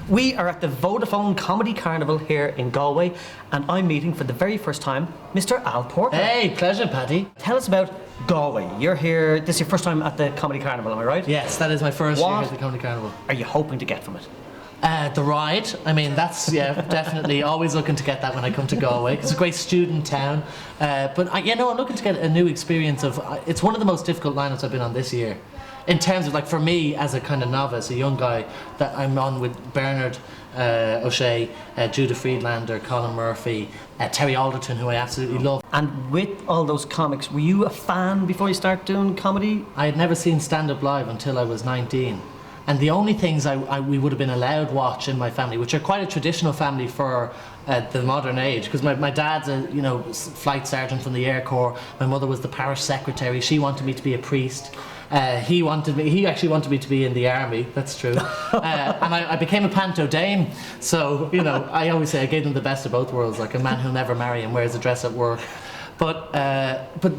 We are at the Vodafone Comedy Carnival here in Galway, and I'm meeting for the very first time Mr. Al Porter. Hey, pleasure, Paddy. Tell us about Galway. You're here, this is your first time at the Comedy Carnival, am I right? Yes, that is my first year What at the Comedy Carnival. are you hoping to get from it? The ride, I mean, that's, definitely always looking to get that when I come to Galway. It's a great student town. But I'm looking to get a new experience of, it's one of the most difficult lineups I've been on this year. In terms of, like, for me, as a kind of novice, a young guy, that I'm on with Bernard O'Shea, Judah Friedlander, Colin Murphy, Terry Alderton, who I absolutely love. And with all those comics, were you a fan before you started doing comedy? I had never seen stand-up live until I was 19. And the only things we would have been allowed watch in my family, which are quite a traditional family for the modern age, because my dad's a flight sergeant from the Air Corps. My mother was the parish secretary. She wanted me to be a priest. He actually wanted me to be in the army. That's true. And I became a panto dame. So I always say I gave them the best of both worlds, like a man who'll never marry and wears a dress at work. But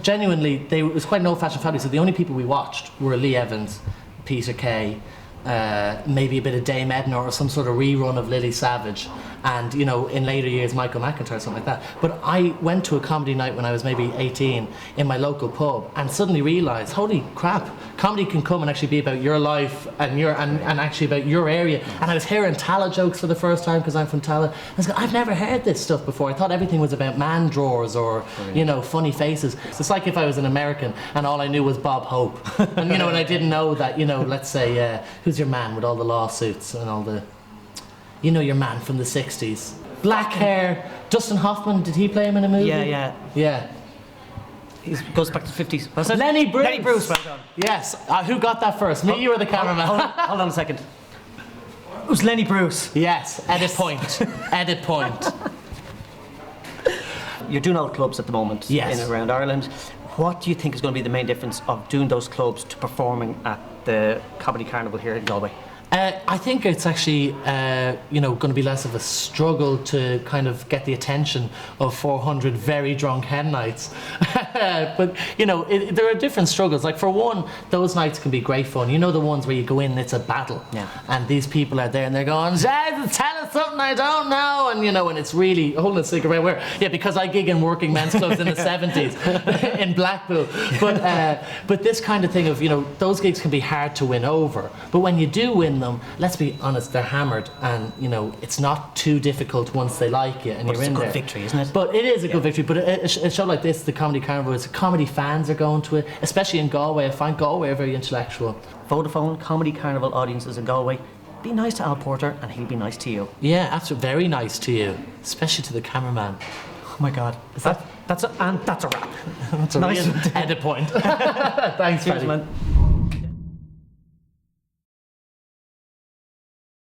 genuinely, it was quite an old-fashioned family. So the only people we watched were Lee Evans, Peter Kay, maybe a bit of Dame Edna or some sort of rerun of Lily Savage, and in later years Michael McIntyre, something like that. But I went to a comedy night when I was maybe 18 in my local pub and suddenly realised, holy crap, comedy can come and actually be about your life and actually about your area. And I was hearing Tala jokes for the first time because I'm from Tala. I was going, I've never heard this stuff before. I thought everything was about man drawers or funny faces. It's like if I was an American and all I knew was Bob Hope, and and I didn't know that let's say who's your man with all the lawsuits and all the your man from the 60s, black hair, Dustin Hoffman, did he play him in a movie? Yeah. He goes back to the 50s. Was it? Lenny Bruce. Lenny Bruce, well done. Yes. Who got that first? Me, you or the cameraman? Hold on a second. It was Lenny Bruce. Yes. Edit point. Edit point. You're doing all the clubs at the moment in and around Ireland. What do you think is going to be the main difference of doing those clubs to performing at the Comedy Carnival here in Galway? I think it's actually, going to be less of a struggle to kind of get the attention of 400 very drunk hen nights. But, there are different struggles. Like, for one, those nights can be great fun. The ones where you go in and it's a battle. Yeah. And these people are there and they're going, tell us something I don't know. And, and it's really holding a cigarette. Because I gig in working men's clubs in the 70s in Blackpool. But this kind of thing of, those gigs can be hard to win over. But when you do win them, let's be honest, they're hammered, and it's not too difficult once they like you and you're in there. It's a good victory, isn't it? But it is a good victory. But a show like this, the Comedy Carnival, it's comedy fans are going to it, especially in Galway. I find Galway are very intellectual. Vodafone Comedy Carnival audiences in Galway, be nice to Al Porter and he'll be nice to you. Yeah, absolutely, very nice to you, especially to the cameraman. Oh my God, that's a wrap. That's a nice edit point. Thanks, Cheers, Paddy. man.